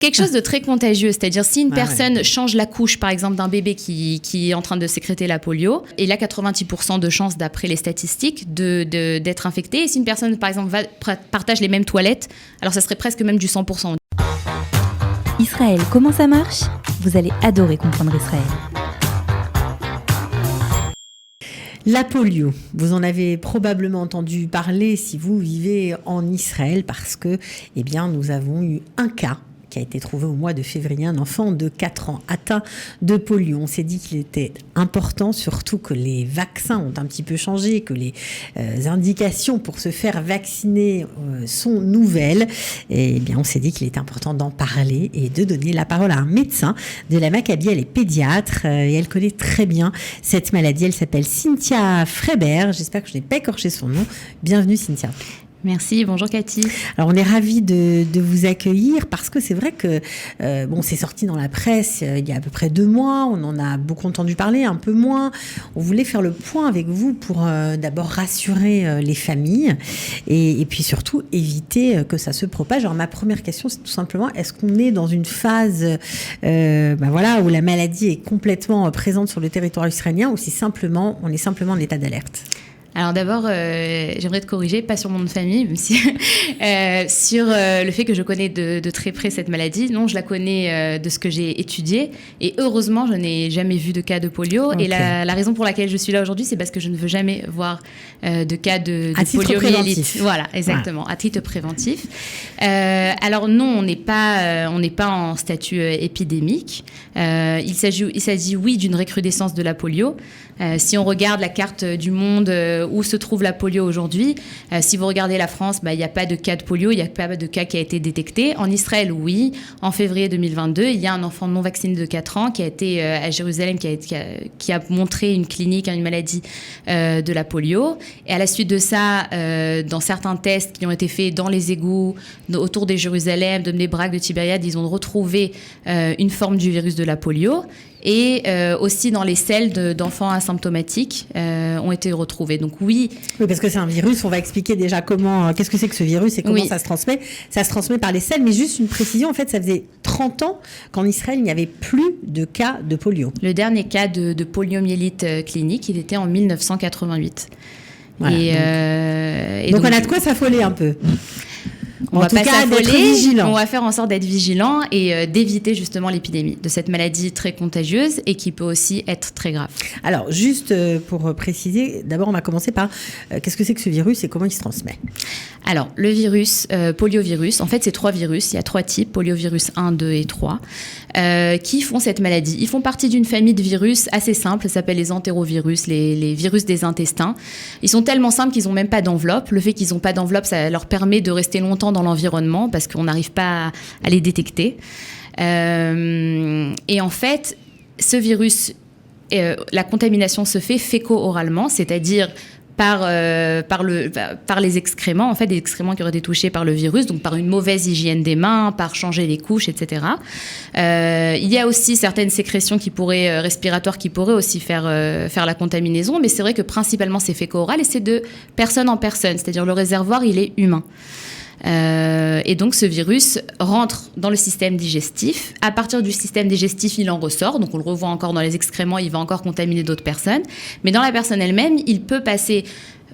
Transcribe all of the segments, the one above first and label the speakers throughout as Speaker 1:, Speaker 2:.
Speaker 1: Quelque chose de très contagieux, c'est-à-dire si une personne
Speaker 2: ouais.
Speaker 1: change la couche, par exemple, d'un bébé qui est en train de sécréter la polio, il a 90% de chances, d'après les statistiques, d'être infecté. Et si une personne, par exemple, partage les mêmes toilettes, alors ça serait presque même du 100%.
Speaker 3: Israël, comment ça marche ? Vous allez adorer comprendre Israël.
Speaker 2: La polio, vous en avez probablement entendu parler si vous vivez en Israël parce que, eh bien, nous avons eu un cas qui a été trouvé au mois de février, un enfant de 4 ans atteint de polio. On s'est dit qu'il était important, surtout que les vaccins ont un petit peu changé, que les indications pour se faire vacciner sont nouvelles. Et eh bien, on s'est dit qu'il était important d'en parler et de donner la parole à un médecin de la Maccabi. Elle est pédiatre et elle connaît très bien cette maladie. Elle s'appelle Cynthia Freiberg. J'espère que je n'ai pas écorché son nom. Bienvenue Cynthia.
Speaker 1: Merci, bonjour Cathy.
Speaker 2: Alors on est ravis de vous accueillir parce que c'est vrai que c'est sorti dans la presse il y a à peu près 2 mois, on en a beaucoup entendu parler, un peu moins. On voulait faire le point avec vous pour d'abord rassurer les familles et puis surtout éviter que ça se propage. Alors ma première question c'est tout simplement, est-ce qu'on est dans une phase où la maladie est complètement présente sur le territoire israélien ou si on est simplement en état d'alerte ?
Speaker 1: Alors d'abord, j'aimerais te corriger, pas sur mon nom de famille, même si sur le fait que je connais de très près cette maladie. Non, je la connais de ce que j'ai étudié. Et heureusement, je n'ai jamais vu de cas de polio. Okay. Et la raison pour laquelle je suis là aujourd'hui, c'est parce que je ne veux jamais voir de cas de poliomyélite. Voilà, exactement, à titre préventif. Alors non, on n'est pas en statut épidémique. Il s'agit, oui, d'une recrudescence de la polio. Si on regarde la carte du monde où se trouve la polio aujourd'hui, si vous regardez la France, il n'y a pas de cas de polio, il n'y a pas de cas qui a été détecté. En Israël, oui. En février 2022, il y a un enfant non vacciné de 4 ans qui a été à Jérusalem, qui a montré une clinique, une maladie de la polio. Et à la suite de ça, dans certains tests qui ont été faits dans les égouts, autour de Jérusalem, de Bnei-Brak, de Tibériade, ils ont retrouvé une forme du virus de la polio. Et aussi dans les selles d'enfants asymptomatiques ont été retrouvés. Donc oui,
Speaker 2: parce que c'est un virus, on va expliquer déjà qu'est-ce que c'est que ce virus et comment ça se transmet. Ça se transmet par les selles, mais juste une précision, en fait, ça faisait 30 ans qu'en Israël, il n'y avait plus de cas de polio.
Speaker 1: Le dernier cas de poliomyélite clinique, il était en 1988.
Speaker 2: Voilà, donc on a de quoi s'affoler un peu.
Speaker 1: On va pas s'affoler, on va faire en sorte d'être vigilant et d'éviter justement l'épidémie de cette maladie très contagieuse et qui peut aussi être très grave.
Speaker 2: Alors, juste pour préciser, d'abord on va commencer par qu'est-ce que c'est que ce virus et comment il se transmet ?
Speaker 1: Alors, le virus, poliovirus, en fait c'est 3 virus, il y a 3 types, poliovirus 1, 2 et 3, qui font cette maladie. Ils font partie d'une famille de virus assez simple, ça s'appelle les entérovirus, les virus des intestins. Ils sont tellement simples qu'ils n'ont même pas d'enveloppe. Le fait qu'ils n'ont pas d'enveloppe, ça leur permet de rester longtemps dans l'environnement parce qu'on n'arrive pas à les détecter. Et en fait, ce virus, la contamination se fait féco-oralement, c'est-à-dire par les excréments, en fait, des excréments qui auraient été touchés par le virus, donc par une mauvaise hygiène des mains, par changer les couches, etc. Il y a aussi certaines sécrétions respiratoires qui pourraient aussi faire la contaminaison, mais c'est vrai que principalement c'est féco-oral et c'est de personne en personne, c'est-à-dire le réservoir, il est humain. Et donc ce virus rentre dans le système digestif. À partir du système digestif, il en ressort, donc on le revoit encore dans les excréments, il va encore contaminer d'autres personnes. Mais dans la personne elle-même, il peut passer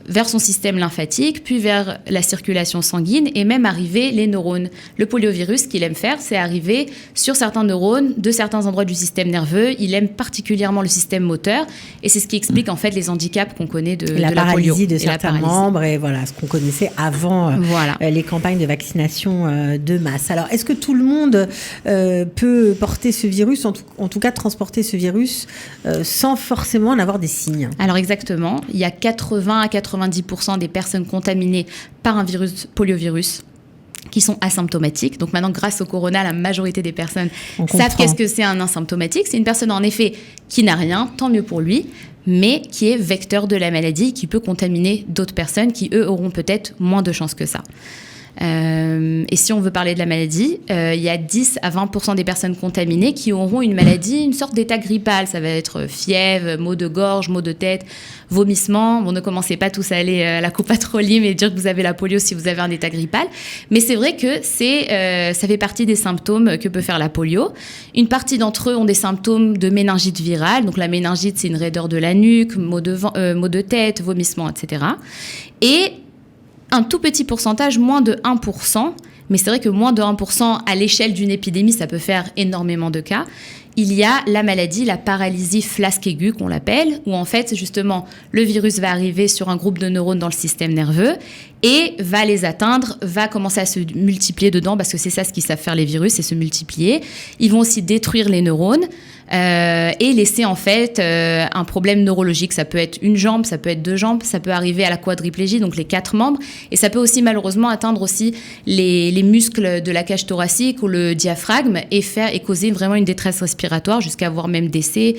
Speaker 1: vers son système lymphatique, puis vers la circulation sanguine et même arriver les neurones. Le poliovirus, ce qu'il aime faire, c'est arriver sur certains neurones de certains endroits du système nerveux. Il aime particulièrement le système moteur et c'est ce qui explique en fait les handicaps qu'on connaît de la polio.
Speaker 2: La paralysie de certains membres et voilà, ce qu'on connaissait avant les campagnes de vaccination de masse. Alors, est-ce que tout le monde peut porter ce virus, en tout cas transporter ce virus sans forcément en avoir des signes ?
Speaker 1: Alors exactement, il y a 80 à 90% des personnes contaminées par un poliovirus qui sont asymptomatiques. Donc maintenant, grâce au corona, la majorité des personnes savent qu'est-ce que c'est un asymptomatique. C'est une personne, en effet, qui n'a rien, tant mieux pour lui, mais qui est vecteur de la maladie, qui peut contaminer d'autres personnes qui, eux, auront peut-être moins de chances que ça. Et si on veut parler de la maladie, il y a 10 à 20% des personnes contaminées qui auront une maladie, une sorte d'état grippal. Ça va être fièvre, maux de gorge, maux de tête, vomissements. Bon, ne commencez pas tous à aller à la copatroline et dire que vous avez la polio si vous avez un état grippal. Mais c'est vrai que ça fait partie des symptômes que peut faire la polio. Une partie d'entre eux ont des symptômes de méningite virale. Donc la méningite, c'est une raideur de la nuque, maux de tête, vomissements, etc. Et un tout petit pourcentage, moins de 1%, mais c'est vrai que moins de 1% à l'échelle d'une épidémie, ça peut faire énormément de cas. Il y a la maladie, la paralysie flasque aiguë qu'on l'appelle, où en fait, justement, le virus va arriver sur un groupe de neurones dans le système nerveux et va les atteindre, va commencer à se multiplier dedans, parce que c'est ça ce qu'ils savent faire les virus, c'est se multiplier. Ils vont aussi détruire les neurones et laisser en fait un problème neurologique. Ça peut être une jambe, ça peut être 2 jambes, ça peut arriver à la quadriplégie, donc les 4 membres, et ça peut aussi malheureusement atteindre aussi les muscles de la cage thoracique ou le diaphragme et causer vraiment une détresse respiratoire jusqu'à avoir même décès.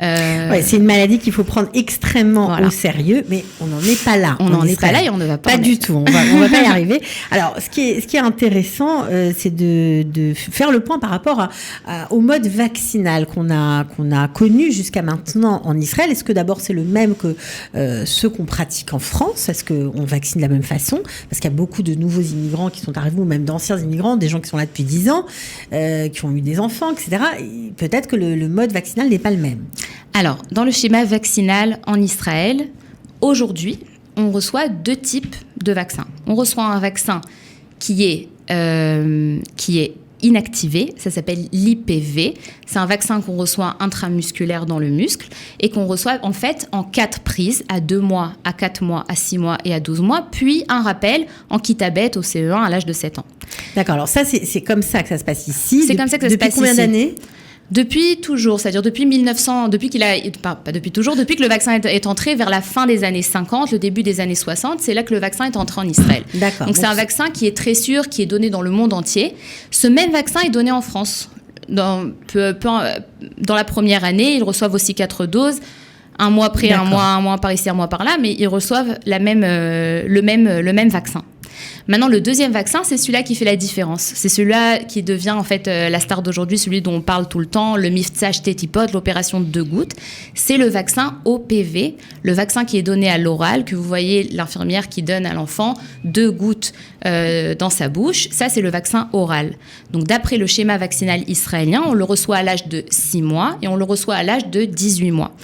Speaker 2: Ouais, c'est une maladie qu'il faut prendre extrêmement au sérieux, mais on n'en est pas là.
Speaker 1: On n'en est pas là et on ne va pas.
Speaker 2: Pas du tout. On va pas y arriver. Alors, ce qui est intéressant, c'est de faire le point par rapport au mode vaccinal qu'on a connu jusqu'à maintenant en Israël. Est-ce que d'abord c'est le même que ceux qu'on pratique en France? Est-ce qu'on vaccine de la même façon? Parce qu'il y a beaucoup de nouveaux immigrants qui sont arrivés, ou même d'anciens immigrants, des gens qui sont là depuis 10 ans, qui ont eu des enfants, etc. Et peut-être que le mode vaccinal n'est pas le même.
Speaker 1: Alors, dans le schéma vaccinal en Israël, aujourd'hui, on reçoit 2 types de vaccins. On reçoit un vaccin qui est inactivé, ça s'appelle l'IPV. C'est un vaccin qu'on reçoit intramusculaire dans le muscle et qu'on reçoit en fait en 4 prises, à 2 mois, à 4 mois, à 6 mois et à 12 mois, puis un rappel en kitabet au CE1 à l'âge de 7 ans.
Speaker 2: D'accord, alors ça c'est comme ça que ça se passe ici.
Speaker 1: C'est comme ça que ça se passe ici.
Speaker 2: Depuis combien d'années ?
Speaker 1: Depuis toujours, c'est-à-dire depuis depuis que le vaccin est entré vers la fin des années 50, le début des années 60, c'est là que le vaccin est entré en Israël.
Speaker 2: D'accord.
Speaker 1: Donc c'est un vaccin qui est très sûr, qui est donné dans le monde entier. Ce même vaccin est donné en France. Dans la première année, ils reçoivent aussi 4 doses. Un mois après, un mois par ici, un mois par là, mais ils reçoivent le même vaccin. Maintenant, le deuxième vaccin, c'est celui-là qui fait la différence. C'est celui-là qui devient en fait la star d'aujourd'hui, celui dont on parle tout le temps, le Mivtza Shtei Tipot, l'opération de 2 gouttes. C'est le vaccin OPV, le vaccin qui est donné à l'oral, que vous voyez l'infirmière qui donne à l'enfant 2 gouttes dans sa bouche. Ça, c'est le vaccin oral. Donc, d'après le schéma vaccinal israélien, on le reçoit à l'âge de 6 mois et on le reçoit à l'âge de 18 mois.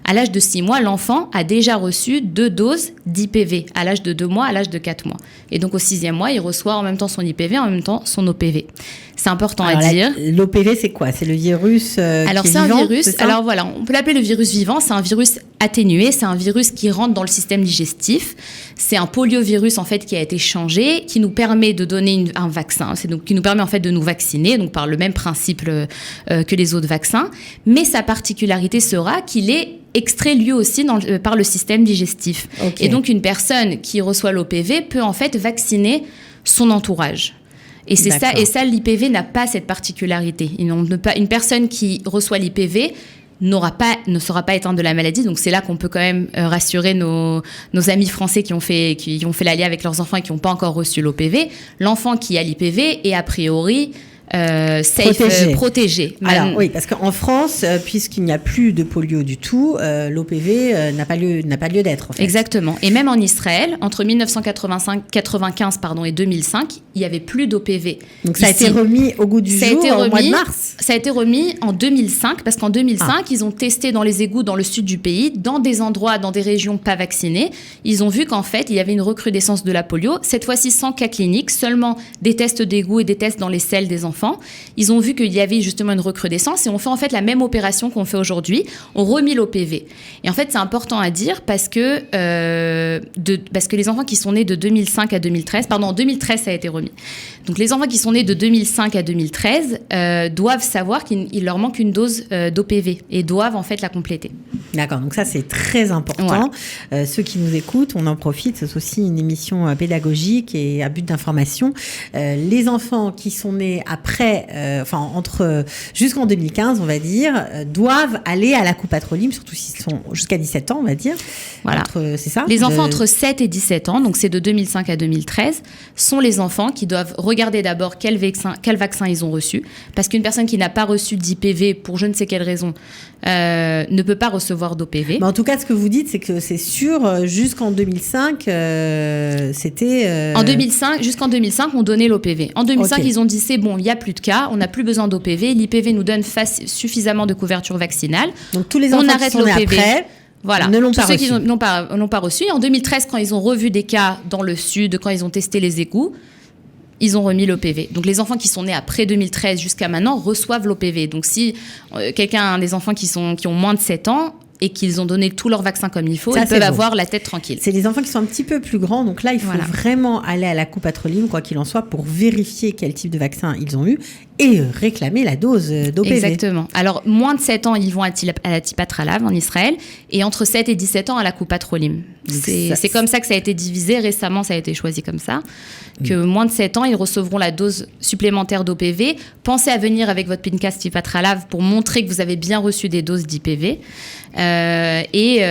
Speaker 1: À l'âge de 6 mois, l'enfant a déjà reçu 2 doses d'IPV, à l'âge de 2 mois, à l'âge de 4 mois. Et donc, au 6e mois, il reçoit en même temps son IPV, en même temps son OPV. C'est important à dire.
Speaker 2: L'OPV, c'est quoi? C'est le virus
Speaker 1: Alors,
Speaker 2: qui est
Speaker 1: c'est
Speaker 2: vivant,
Speaker 1: un virus.
Speaker 2: C'est ça?
Speaker 1: Alors, voilà, on peut l'appeler le virus vivant. C'est un virus atténué. C'est un virus qui rentre dans le système digestif. C'est un poliovirus, en fait, qui a été changé, qui nous permet de donner un vaccin. C'est donc qui nous permet, en fait, de nous vacciner, donc par le même principe que les autres vaccins. Mais sa particularité sera qu'il est extrait lui aussi par le système digestif. Okay. Et donc, une personne qui reçoit l'OPV peut en fait vacciner son entourage. Et c'est ça. Et ça, l'IPV n'a pas cette particularité. Une personne qui reçoit l'IPV ne sera pas éteinte de la maladie. Donc, c'est là qu'on peut quand même rassurer nos amis français qui ont fait l'allié avec leurs enfants et qui n'ont pas encore reçu l'OPV. L'enfant qui a l'IPV est a priori protégé.
Speaker 2: Alors oui, parce qu'en France, puisqu'il n'y a plus de polio du tout, l'OPV n'a pas lieu d'être. En fait.
Speaker 1: Exactement. Et même en Israël, entre 1995 et 2005, il n'y avait plus d'OPV.
Speaker 2: Donc ça a été remis au goût du jour au mois de mars.
Speaker 1: Ça a été remis en 2005, parce qu'en 2005, ils ont testé dans les égouts dans le sud du pays, dans des endroits, dans des régions pas vaccinées. Ils ont vu qu'en fait, il y avait une recrudescence de la polio. Cette fois-ci, sans cas cliniques, seulement des tests d'égouts et des tests dans les selles des enfants. Ils ont vu qu'il y avait justement une recrudescence et on fait en fait la même opération qu'on fait aujourd'hui. On remet l'OPV. Et en fait, c'est important à dire parce que les enfants qui sont nés de 2005 à 2013, en 2013, ça a été remis. Donc, les enfants qui sont nés de 2005 à 2013 doivent savoir qu'il leur manque une dose d'OPV et doivent en fait la compléter.
Speaker 2: D'accord, donc ça, c'est très important. Voilà. Ceux qui nous écoutent, on en profite. C'est aussi une émission pédagogique et à but d'information. Les enfants qui sont nés après jusqu'en 2015, on va dire, doivent aller à l'acopatroline, surtout s'ils sont jusqu'à 17 ans, on va dire.
Speaker 1: Voilà.
Speaker 2: C'est ça?
Speaker 1: Les enfants entre 7 et 17 ans, donc c'est de 2005 à 2013, sont les enfants qui doivent regarder d'abord quel vaccin ils ont reçu. Parce qu'une personne qui n'a pas reçu d'IPV, pour je ne sais quelle raison, ne peut pas recevoir d'OPV.
Speaker 2: Mais en tout cas, ce que vous dites, c'est que c'est sûr, jusqu'en 2005, c'était...
Speaker 1: Jusqu'en 2005, on donnait l'OPV. En 2005, ils ont dit, c'est bon, il n'y a plus de cas, on n'a plus besoin d'OPV. L'IPV nous donne suffisamment de couverture vaccinale.
Speaker 2: Donc tous les enfants qui sont nés après...
Speaker 1: Voilà,
Speaker 2: ne l'ont
Speaker 1: tous
Speaker 2: pas
Speaker 1: ceux
Speaker 2: reçu.
Speaker 1: qui n'ont pas reçu. Et en 2013, quand ils ont revu des cas dans le sud, quand ils ont testé les égouts, ils ont remis l'OPV. Donc les enfants qui sont nés après 2013 jusqu'à maintenant reçoivent l'OPV. Donc si quelqu'un a des enfants qui ont moins de 7 ans et qu'ils ont donné tous leurs vaccins comme il faut, ils peuvent avoir la tête tranquille.
Speaker 2: C'est les enfants qui sont un petit peu plus grands. Donc là, il faut vraiment aller à l'acopatroline, quoi qu'il en soit, pour vérifier quel type de vaccin ils ont eu et réclamer la dose d'OPV.
Speaker 1: Exactement. Alors, moins de 7 ans, ils vont à la Tipatralave en Israël et entre 7 et 17 ans à l'acopatroline. C'est comme ça que ça a été divisé. Récemment, ça a été choisi comme ça. Que moins de 7 ans, ils recevront la dose supplémentaire d'OPV. Pensez à venir avec votre Pincast Tipatralave pour montrer que vous avez bien reçu des doses d'IPV. Et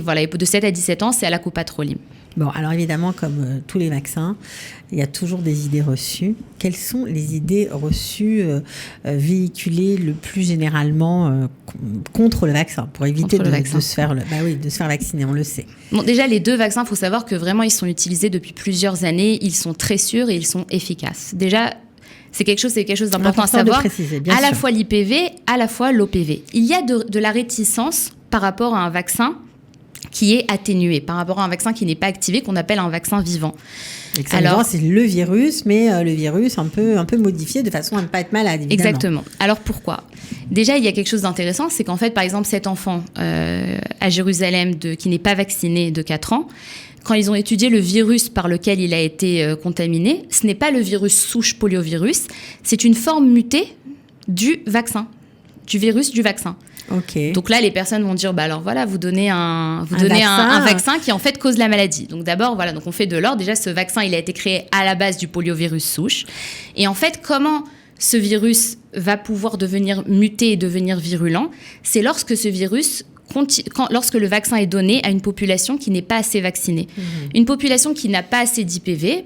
Speaker 1: voilà, et de 7 à 17 ans, c'est à l'acopatroline.
Speaker 2: Bon, alors évidemment, comme tous les vaccins, il y a toujours des idées reçues. Quelles sont les idées reçues véhiculées le plus généralement contre le vaccin, pour éviter de se faire vacciner, on le sait.
Speaker 1: Bon, déjà, les 2 vaccins, il faut savoir que vraiment, ils sont utilisés depuis plusieurs années. Ils sont très sûrs et ils sont efficaces. Déjà, c'est quelque chose d'important à savoir.
Speaker 2: Préciser,
Speaker 1: à la fois l'IPV, à la fois l'OPV. Il y a de la réticence par rapport à un vaccin qui est atténué, par rapport à un vaccin qui n'est pas activé, qu'on appelle un vaccin vivant.
Speaker 2: Alors, c'est le virus, mais le virus un peu modifié de façon à ne pas être malade, évidemment.
Speaker 1: Exactement. Alors pourquoi ? Déjà, il y a quelque chose d'intéressant, c'est qu'en fait, par exemple, cet enfant à Jérusalem qui n'est pas vacciné de 4 ans, quand ils ont étudié le virus par lequel il a été contaminé, ce n'est pas le virus souche poliovirus, c'est une forme mutée du vaccin, du virus du vaccin.
Speaker 2: Okay.
Speaker 1: Donc là, les personnes vont dire, alors voilà, vous donnez un vaccin qui en fait cause la maladie. Donc d'abord, voilà, donc on fait de l'ordre. Déjà, ce vaccin, il a été créé à la base du poliovirus souche. Et en fait, comment ce virus va pouvoir devenir muté et devenir virulent ? C'est lorsque ce virus lorsque le vaccin est donné à une population qui n'est pas assez vaccinée. Une population qui n'a pas assez d'IPV,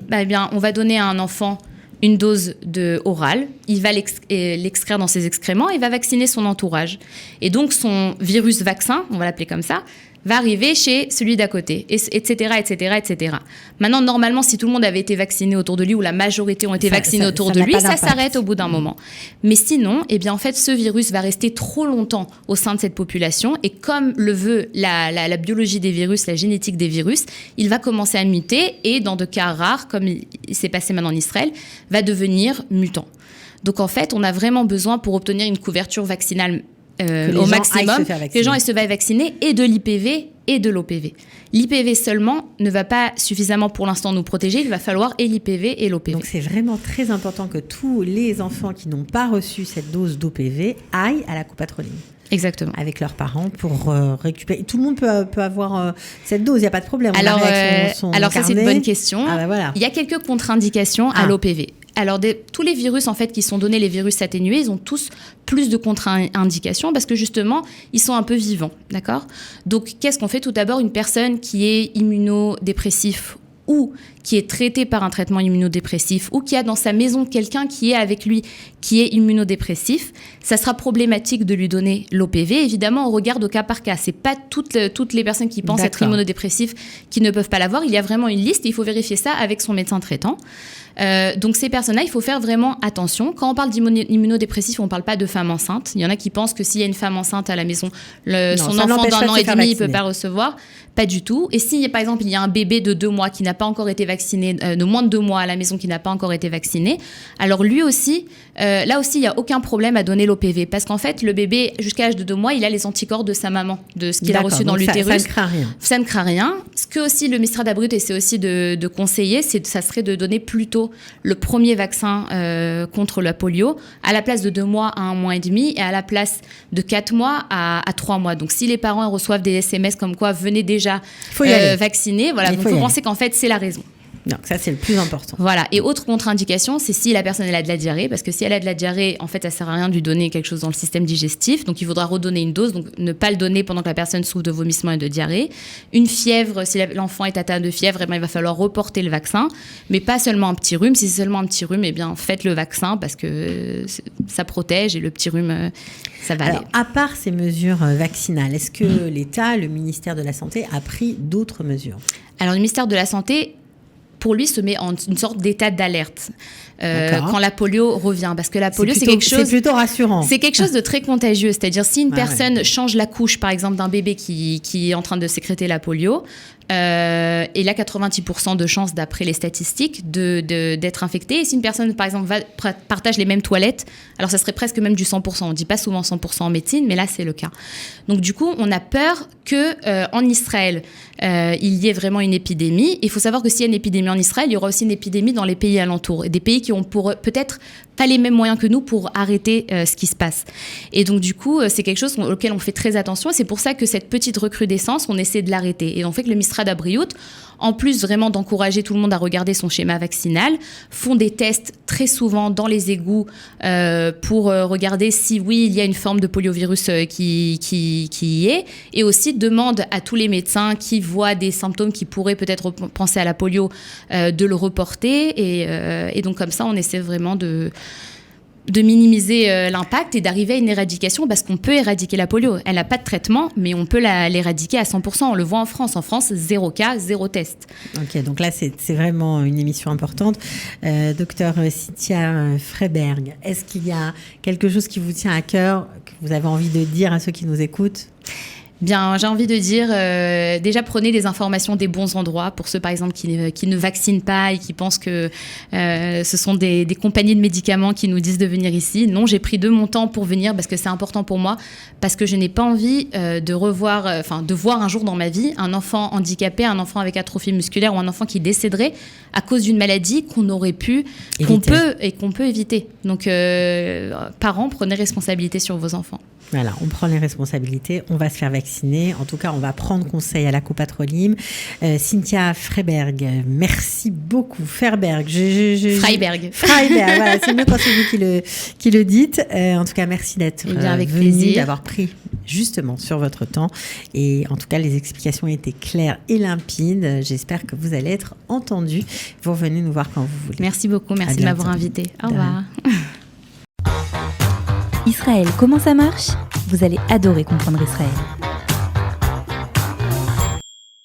Speaker 1: on va donner à un enfant une dose orale, il va l'extraire dans ses excréments et va vacciner son entourage. Et donc, son virus vaccin, on va l'appeler comme ça, va arriver chez celui d'à côté, etc., etc., etc. Maintenant, normalement, si tout le monde avait été vacciné autour de lui ou la majorité ont été vaccinés autour de lui, ça s'arrête au bout d'un moment. Mais sinon, en fait, ce virus va rester trop longtemps au sein de cette population et comme le veut la biologie des virus, la génétique des virus, il va commencer à muter et dans de cas rares, comme il s'est passé maintenant en Israël, va devenir mutant. Donc, en fait, on a vraiment besoin pour obtenir une couverture vaccinale au maximum, que les gens aillent se faire vacciner et de l'IPV et de l'OPV. L'IPV seulement ne va pas suffisamment pour l'instant nous protéger, il va falloir et l'IPV et l'OPV.
Speaker 2: Donc c'est vraiment très important que tous les enfants qui n'ont pas reçu cette dose d'OPV aillent à l'acopatroline.
Speaker 1: Exactement.
Speaker 2: Avec leurs parents pour récupérer. Tout le monde peut avoir cette dose, il n'y a pas de problème.
Speaker 1: Alors ça, c'est une bonne question.
Speaker 2: Voilà.
Speaker 1: Il y a quelques contre-indications à l'OPV. Alors, tous les virus, en fait, qui sont donnés, les virus atténués, ils ont tous plus de contre-indications parce que, justement, ils sont un peu vivants, d'accord ? Donc, qu'est-ce qu'on fait ? Tout d'abord, une personne qui est immunodépressif ou qui est traité par un traitement immunodépressif ou qui a dans sa maison quelqu'un qui est avec lui, qui est immunodépressif, ça sera problématique de lui donner l'OPV. Évidemment, on regarde au cas par cas. C'est pas toutes les personnes qui pensent être immunodépressifs qui ne peuvent pas l'avoir. Il y a vraiment une liste et il faut vérifier ça avec son médecin traitant. Donc ces personnes-là, il faut faire vraiment attention. Quand on parle d'immunodépressif, on ne parle pas de femme enceinte. Il y en a qui pensent que s'il y a une femme enceinte à la maison, son enfant d'1 an et demi, il ne peut pas recevoir. Pas du tout. Et si, par exemple, il y a un bébé de 2 mois qui n'a pas encore été vacciné, de moins de 2 mois à la maison qui n'a pas encore été vacciné, alors lui aussi, là aussi, il n'y a aucun problème à donner l'OPV. Parce qu'en fait, le bébé, jusqu'à l'âge de 2 mois, il a les anticorps de sa maman, de ce qu'il a reçu dans l'utérus.
Speaker 2: Ça ne craint rien.
Speaker 1: Ça ne craint rien. Ce que aussi le ministère d'Abrut essaie aussi de conseiller, ça serait de donner plutôt le premier vaccin contre la polio à la place de 2 mois à 1 mois et demi et à la place de 4 mois à 3 mois. Donc, si les parents reçoivent des SMS comme quoi venez déjà vacciner, voilà, donc il faut penser qu'en fait, c'est la raison.
Speaker 2: Donc ça, c'est le plus important.
Speaker 1: Voilà. Et autre contre-indication, c'est si la personne elle a de la diarrhée, parce que si elle a de la diarrhée, en fait, ça sert à rien de lui donner quelque chose dans le système digestif. Donc, il faudra redonner une dose, donc ne pas le donner pendant que la personne souffre de vomissements et de diarrhée. Une fièvre, si l'enfant est atteint de fièvre, il va falloir reporter le vaccin, mais pas seulement un petit rhume. Si c'est seulement un petit rhume, faites le vaccin parce que ça protège et le petit rhume, ça va aller.
Speaker 2: À part ces mesures vaccinales, est-ce que l'État, le ministère de la Santé, a pris d'autres mesures ?
Speaker 1: Alors, le ministère de la Santé, pour lui, se met en une sorte d'état d'alerte quand la polio revient. Parce que la polio, c'est
Speaker 2: plutôt rassurant.
Speaker 1: C'est quelque chose de très contagieux. C'est-à-dire, si une personne change la couche, par exemple, d'un bébé qui est en train de sécréter la polio, il a 90% de chances, d'après les statistiques, d'être infecté. Et si une personne, par exemple, partage les mêmes toilettes, alors ça serait presque même du 100%. On ne dit pas souvent 100% en médecine, mais là, c'est le cas. Donc, du coup, on a peur qu'en Israël, il y ait vraiment une épidémie. Il faut savoir que s'il y a une épidémie en Israël, il y aura aussi une épidémie dans les pays alentours. Et des pays qui ont peut-être pas les mêmes moyens que nous pour arrêter ce qui se passe. Et donc, du coup, c'est quelque chose auquel on fait très attention. Et c'est pour ça que cette petite recrudescence, on essaie de l'arrêter. Et on fait que le Misrad Habriout, en plus vraiment d'encourager tout le monde à regarder son schéma vaccinal, font des tests très souvent dans les égouts pour regarder si, oui, il y a une forme de poliovirus qui y est. Et aussi demandent à tous les médecins qui voient des symptômes qui pourraient peut-être penser à la polio de le reporter. Et donc, comme ça, on essaie vraiment de minimiser l'impact et d'arriver à une éradication, parce qu'on peut éradiquer la polio. Elle n'a pas de traitement, mais on peut l'éradiquer à 100%. On le voit en France. En France, 0 cas, 0 test.
Speaker 2: Ok, donc là, c'est vraiment une émission importante. Docteur Cynthia Freiberg, est-ce qu'il y a quelque chose qui vous tient à cœur, que vous avez envie de dire à ceux qui nous écoutent ?
Speaker 1: Bien, j'ai envie de dire, déjà prenez des informations des bons endroits pour ceux, par exemple, qui ne vaccinent pas et qui pensent que ce sont des compagnies de médicaments qui nous disent de venir ici. Non, j'ai pris de mon temps pour venir parce que c'est important pour moi, parce que je n'ai pas envie de voir un jour dans ma vie un enfant handicapé, un enfant avec atrophie musculaire ou un enfant qui décéderait à cause d'une maladie qu'on aurait pu, qu'on peut éviter. Donc, parents, prenez responsabilité sur vos enfants.
Speaker 2: Voilà, on prend les responsabilités, on va se faire vacciner. En tout cas, on va prendre conseil à la Copatrolim. Cynthia Freiberg, merci beaucoup. Freiberg,
Speaker 1: Freiberg,
Speaker 2: voilà, c'est mieux quand c'est vous qui le dites. En tout cas, merci d'être venu, d'avoir pris justement sur votre temps. Et en tout cas, les explications étaient claires et limpides. J'espère que vous allez être entendus. Vous revenez nous voir quand vous voulez.
Speaker 1: Merci beaucoup, merci de m'avoir invité. Au revoir.
Speaker 3: Israël, comment ça marche ? Vous allez adorer comprendre Israël.